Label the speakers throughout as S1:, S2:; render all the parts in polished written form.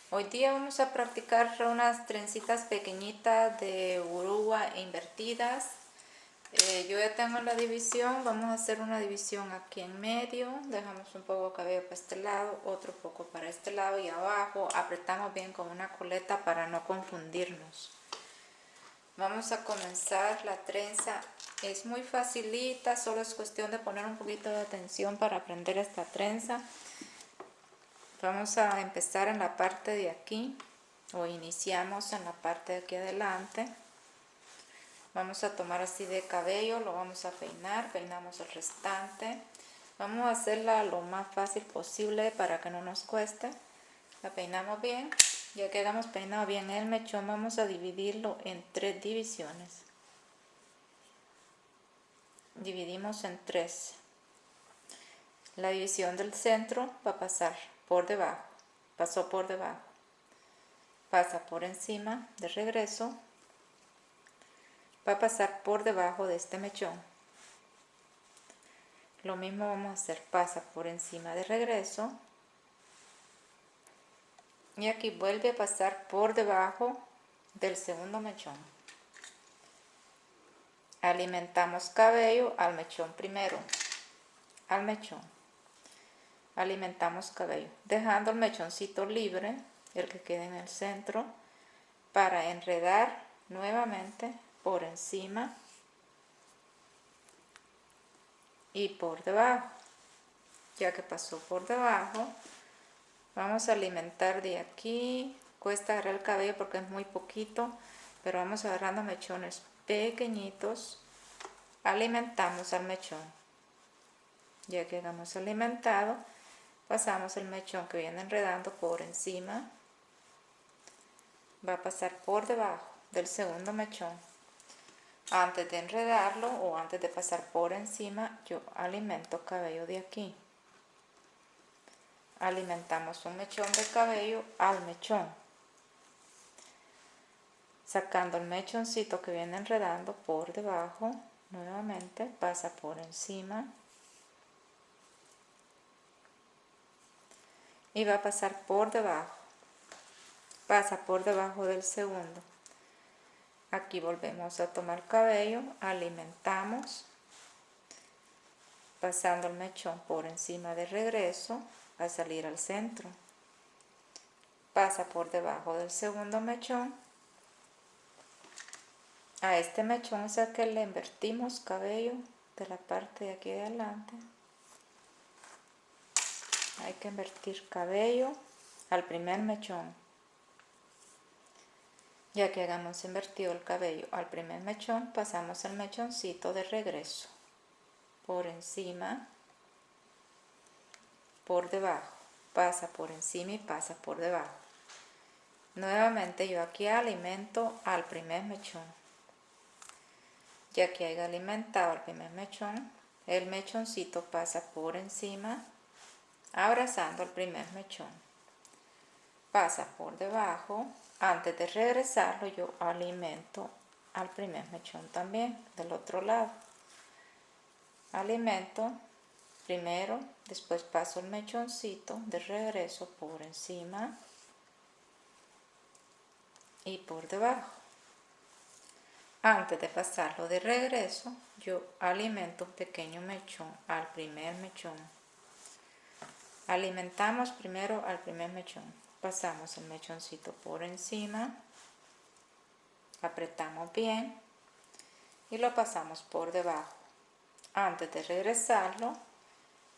S1: Hoy día vamos a practicar unas trencitas pequeñitas de oruga e invertidas. Yo ya tengo la división, vamos a hacer una división aquí en medio, dejamos un poco de cabello para este lado, otro poco para este lado y abajo, apretamos bien con una coleta para no confundirnos. Vamos a comenzar la trenza, es muy facilita, solo es cuestión de poner un poquito de atención para aprender esta trenza. Vamos a empezar en la parte de aquí, o iniciamos en la parte de aquí adelante. Vamos a tomar así de cabello, lo vamos a peinar, peinamos el restante. Vamos a hacerla lo más fácil posible para que no nos cueste. La peinamos bien, ya que hayamos peinado bien el mechón, vamos a dividirlo en 3 divisiones. Dividimos en 3. La división del centro va a pasar por debajo, pasó por debajo. Pasa por encima de regreso, va a pasar por debajo de este mechón. Lo mismo vamos a hacer, pasa por encima de regreso y aquí vuelve a pasar por debajo del segundo mechón. Alimentamos cabello al mechón primero, al mechón. Alimentamos cabello, dejando el mechoncito libre, el que quede en el centro, para enredar nuevamente por encima y por debajo. Ya que pasó por debajo, vamos a alimentar de aquí. Cuesta agarrar el cabello porque es muy poquito, pero vamos agarrando mechones pequeñitos. Alimentamos al mechón. Ya que hemos alimentado, pasamos el mechón que viene enredando por encima. Va a pasar por debajo del segundo mechón. Antes de enredarlo o antes de pasar por encima, yo alimento cabello de aquí. Alimentamos un mechón de cabello al mechón, sacando el mechoncito que viene enredando por debajo, nuevamente pasa por encima y va a pasar por debajo, pasa por debajo del segundo. Aquí volvemos a tomar cabello, alimentamos, pasando el mechón por encima de regreso a salir al centro, pasa por debajo del segundo mechón. A este mechón es el que le invertimos cabello de la parte de aquí de adelante. Hay que invertir cabello al primer mechón. Ya que hayamos invertido el cabello al primer mechón, pasamos el mechoncito de regreso por encima, por debajo, pasa por encima y pasa por debajo. Nuevamente yo aquí alimento al primer mechón. Ya que haya alimentado al primer mechón, el mechoncito pasa por encima, abrazando al primer mechón. Pasa por debajo. Antes de regresarlo, yo alimento al primer mechón también del otro lado. Alimento primero, después paso el mechoncito de regreso por encima y por debajo. Antes de pasarlo de regreso, yo alimento un pequeño mechón al primer mechón. Alimentamos primero al primer mechón. Pasamos el mechoncito por encima, apretamos bien y lo pasamos por debajo. Antes de regresarlo,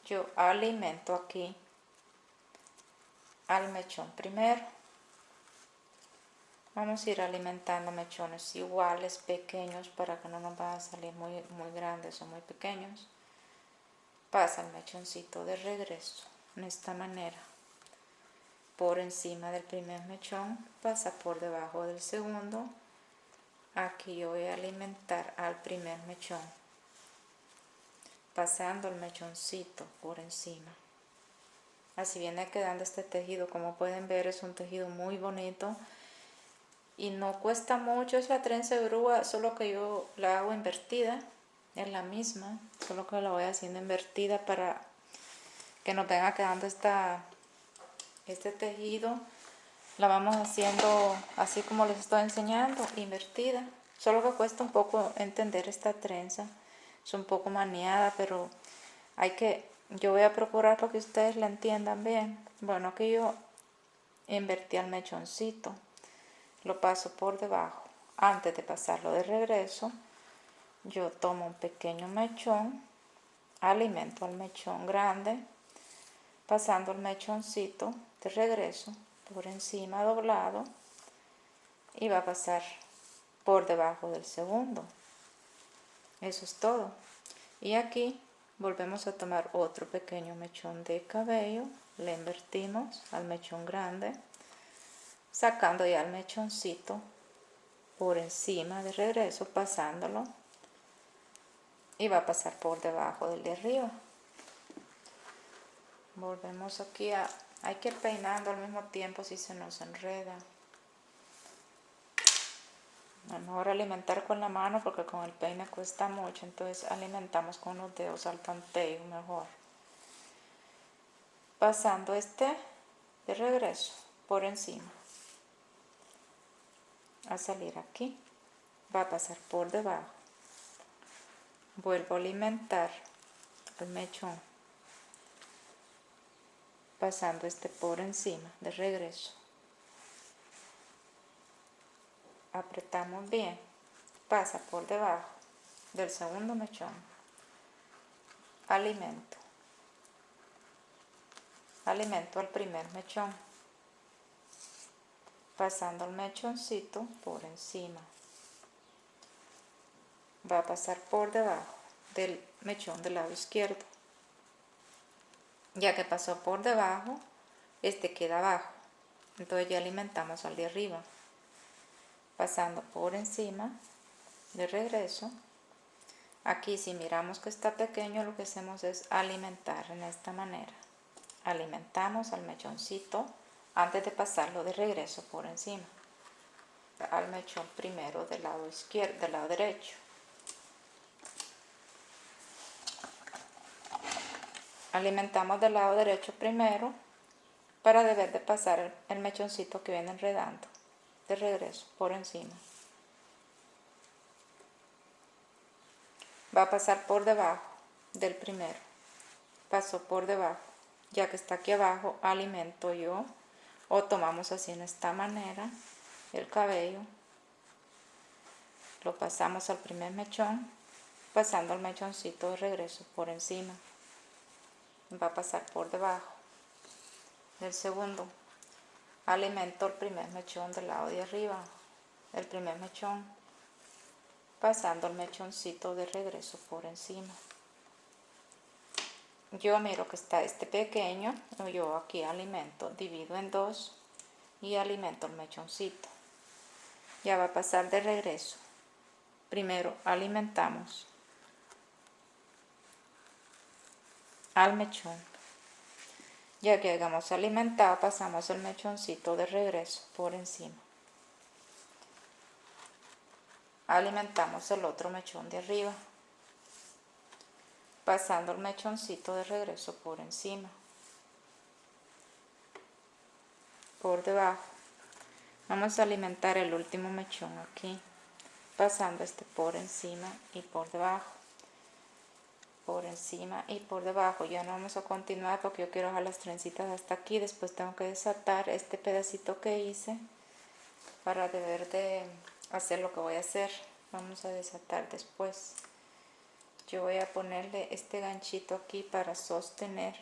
S1: yo alimento aquí al mechón primero. Vamos a ir alimentando mechones iguales, pequeños, para que no nos van a salir muy grandes o muy pequeños. Pasa el mechoncito de regreso, de esta manera. Por encima del primer mechón, pasa por debajo del segundo. Aquí yo voy a alimentar al primer mechón, pasando el mechoncito por encima. Así viene quedando este tejido. Como pueden ver, es un tejido muy bonito y no cuesta mucho. Es la trenza de oruga, solo que yo la hago invertida, es la misma, solo que la voy haciendo invertida para que nos venga quedando este tejido La vamos haciendo así como les estoy enseñando, invertida. Solo que cuesta un poco entender esta trenza. Es un poco maniada, pero yo voy a procurar para que ustedes la entiendan bien. Bueno, aquí yo invertí al mechoncito. Lo paso por debajo. Antes de pasarlo de regreso, yo tomo un pequeño mechón, alimento al mechón grande, pasando el mechoncito de regreso por encima doblado y va a pasar por debajo del segundo. Eso es todo. Y aquí volvemos a tomar otro pequeño mechón de cabello, le invertimos al mechón grande, sacando ya el mechoncito por encima de regreso, pasándolo, y va a pasar por debajo del de arriba. Volvemos aquí hay que ir peinando al mismo tiempo si se nos enreda. Mejor alimentar con la mano porque con el peine cuesta mucho, entonces alimentamos con los dedos al tanteo mejor. Pasando este de regreso por encima. A salir aquí. Va a pasar por debajo. Vuelvo a alimentar el mechón. Pasando este por encima de regreso. Apretamos bien. Pasa por debajo del segundo mechón. Alimento al primer mechón, pasando el mechoncito por encima. Va a pasar por debajo del mechón del lado izquierdo. Ya que pasó por debajo, este queda abajo, entonces ya alimentamos al de arriba, pasando por encima de regreso. Aquí si miramos que está pequeño, lo que hacemos es alimentar en esta manera. Alimentamos al mechoncito antes de pasarlo de regreso por encima. Al mechón primero del lado izquierdo, del lado derecho. Alimentamos del lado derecho primero para deber de pasar el mechoncito que viene enredando de regreso por encima. Va a pasar por debajo del primero. Pasó por debajo. Ya que está aquí abajo, alimento yo o tomamos así en esta manera el cabello, lo pasamos al primer mechón, pasando el mechoncito de regreso por encima. Va a pasar por debajo del segundo. Alimento el primer mechón del lado de arriba, el primer mechón, pasando el mechoncito de regreso por encima. Yo miro que está este pequeño, yo aquí alimento, divido en dos y alimento el mechoncito. Ya va a pasar de regreso. Primero alimentamos al mechón. Ya que hayamos alimentado, pasamos el mechoncito de regreso por encima. Alimentamos el otro mechón de arriba, pasando el mechoncito de regreso por encima, por debajo. Vamos a alimentar el último mechón aquí, pasando este por encima y por debajo, por encima y por debajo. Ya no vamos a continuar porque yo quiero dejar las trencitas hasta aquí. Después tengo que desatar este pedacito que hice para deber de hacer lo que voy a hacer. Vamos a desatar después. Yo voy a ponerle este ganchito aquí para sostener,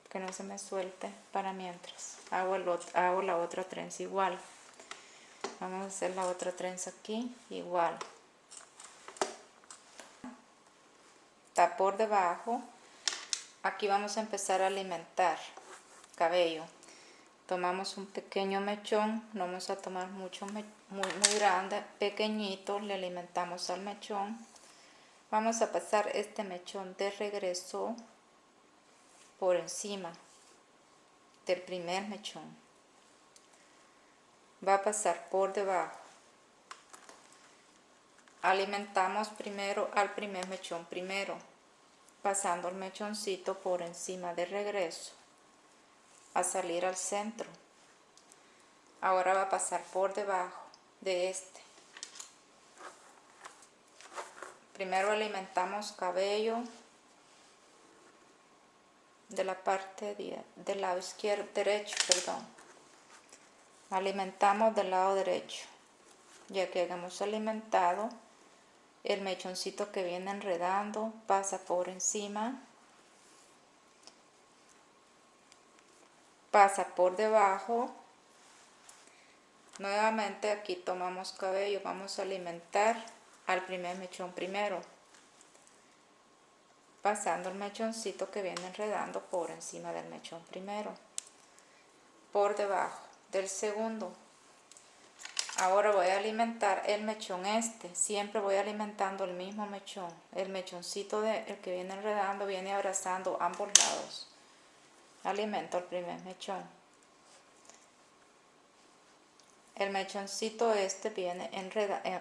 S1: que no se me suelte para mientras hago la otra trenza igual. Vamos a hacer la otra trenza aquí igual. Está por debajo. Aquí vamos a empezar a alimentar cabello. Tomamos un pequeño mechón, no vamos a tomar mucho, muy grande, pequeñito, le alimentamos al mechón. Vamos a pasar este mechón de regreso por encima del primer mechón. Va a pasar por debajo. Alimentamos primero al primer mechón primero, pasando el mechoncito por encima de regreso, a salir al centro. Ahora va a pasar por debajo de este. Primero alimentamos cabello de la parte del lado izquierdo, derecho, perdón. Alimentamos del lado derecho. Ya que hayamos alimentado, el mechoncito que viene enredando pasa por encima, pasa por debajo. Nuevamente aquí tomamos cabello, vamos a alimentar al primer mechón primero, pasando el mechoncito que viene enredando por encima del mechón primero, por debajo del segundo. Ahora voy a alimentar el mechón siempre voy alimentando el mismo mechón. El mechoncito el que viene enredando viene abrazando ambos lados. Alimento el primer mechón. El mechoncito viene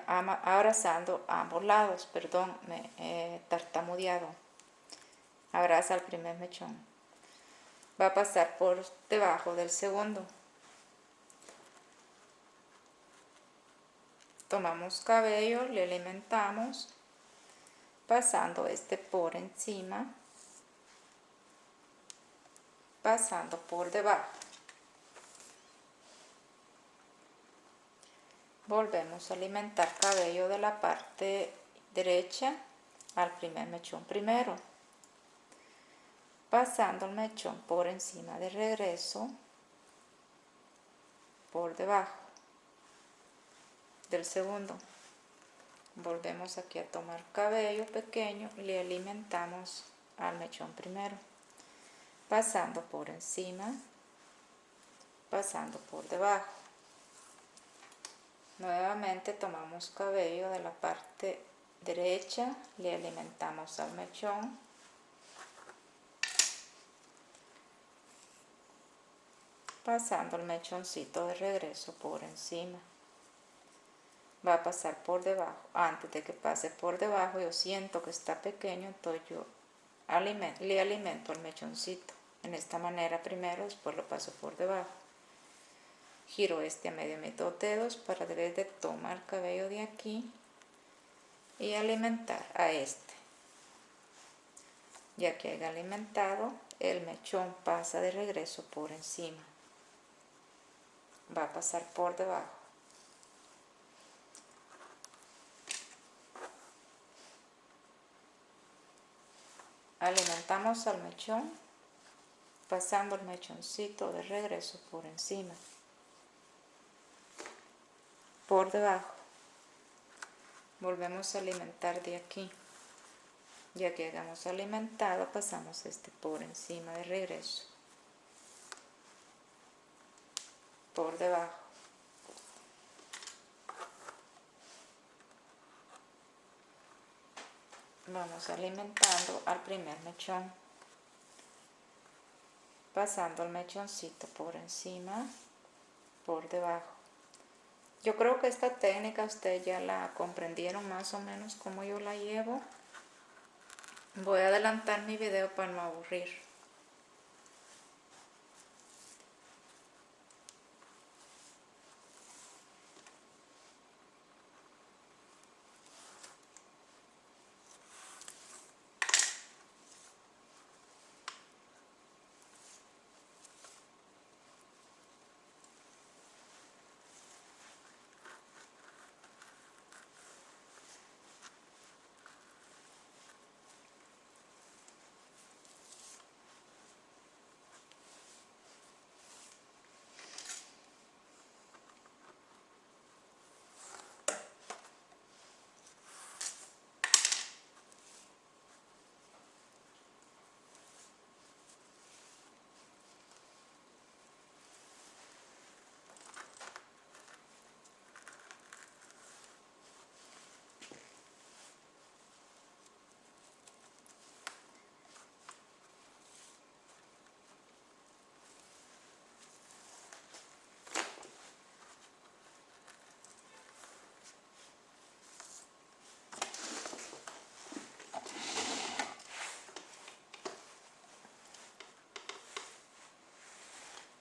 S1: abrazando ambos lados, perdón, me he tartamudeado. Abraza el primer mechón. Va a pasar por debajo del segundo. Tomamos cabello, le alimentamos, pasando por encima, pasando por debajo. Volvemos a alimentar cabello de la parte derecha al primer mechón primero, pasando el mechón por encima de regreso, por debajo del segundo. Volvemos aquí a tomar cabello pequeño y le alimentamos al mechón primero, pasando por encima, pasando por debajo. Nuevamente tomamos cabello de la parte derecha, le alimentamos al mechón, pasando el mechoncito de regreso por encima. Va a pasar por debajo. Antes de que pase por debajo, yo siento que está pequeño, entonces yo le alimento el mechoncito. En esta manera primero, después lo paso por debajo. Giro a medio mis dos dedos para debes de tomar cabello de aquí y alimentar a este. Ya que haya alimentado, el mechón pasa de regreso por encima. Va a pasar por debajo. Alimentamos al mechón, pasando el mechoncito de regreso por encima, por debajo. Volvemos a alimentar de aquí. Ya que hayamos alimentado, pasamos por encima de regreso, por debajo. Vamos alimentando al primer mechón, pasando el mechoncito por encima, por debajo. Yo creo que esta técnica ustedes ya la comprendieron más o menos como yo la llevo. Voy a adelantar mi video para no aburrir.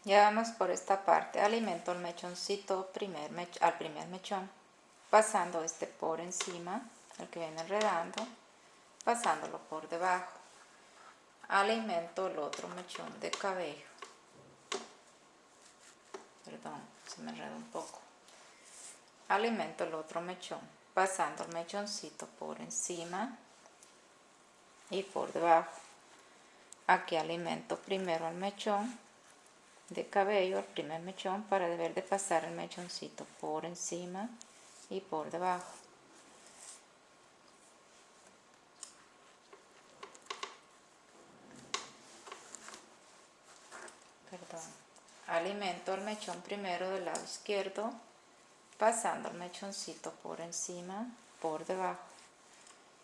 S1: Ya vamos por esta parte. Alimento el mechoncito al primer mechón, pasando este por encima, el que viene enredando, pasándolo por debajo. Alimento el otro mechón de cabello. Perdón, se me enredó un poco. Alimento el otro mechón, pasando el mechoncito por encima y por debajo. Aquí alimento primero el mechón de cabello, el primer mechón, para deber de pasar el mechoncito por encima y por debajo. Perdón. Alimento el mechón primero del lado izquierdo, pasando el mechoncito por encima, por debajo.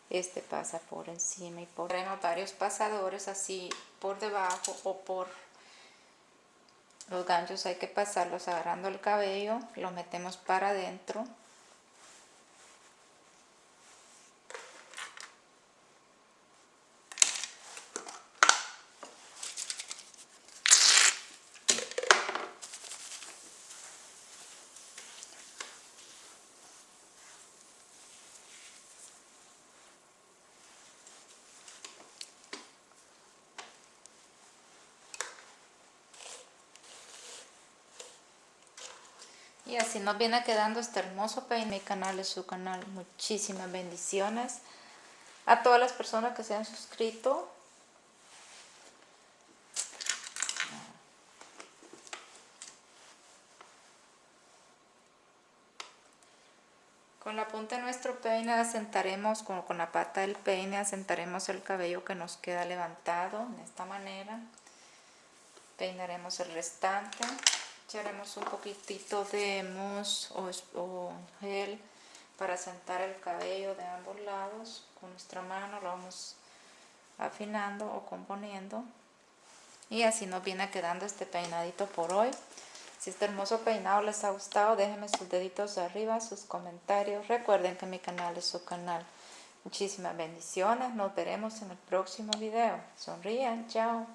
S1: Este pasa por encima y por... Tenemos varios pasadores así por debajo o por los ganchos. Hay que pasarlos agarrando el cabello, lo metemos para adentro. Y así nos viene quedando este hermoso peine. Mi canal es su canal. Muchísimas bendiciones a todas las personas que se han suscrito. Con la punta de nuestro peine asentaremos, con la pata del peine asentaremos el cabello que nos queda levantado de esta manera. Peinaremos el restante. Echaremos un poquitito de mousse o gel para sentar el cabello de ambos lados. Con nuestra mano lo vamos afinando o componiendo. Y así nos viene quedando este peinadito por hoy. Si este hermoso peinado les ha gustado, déjenme sus deditos arriba, sus comentarios. Recuerden que mi canal es su canal. Muchísimas bendiciones. Nos veremos en el próximo video. Sonrían. Chao.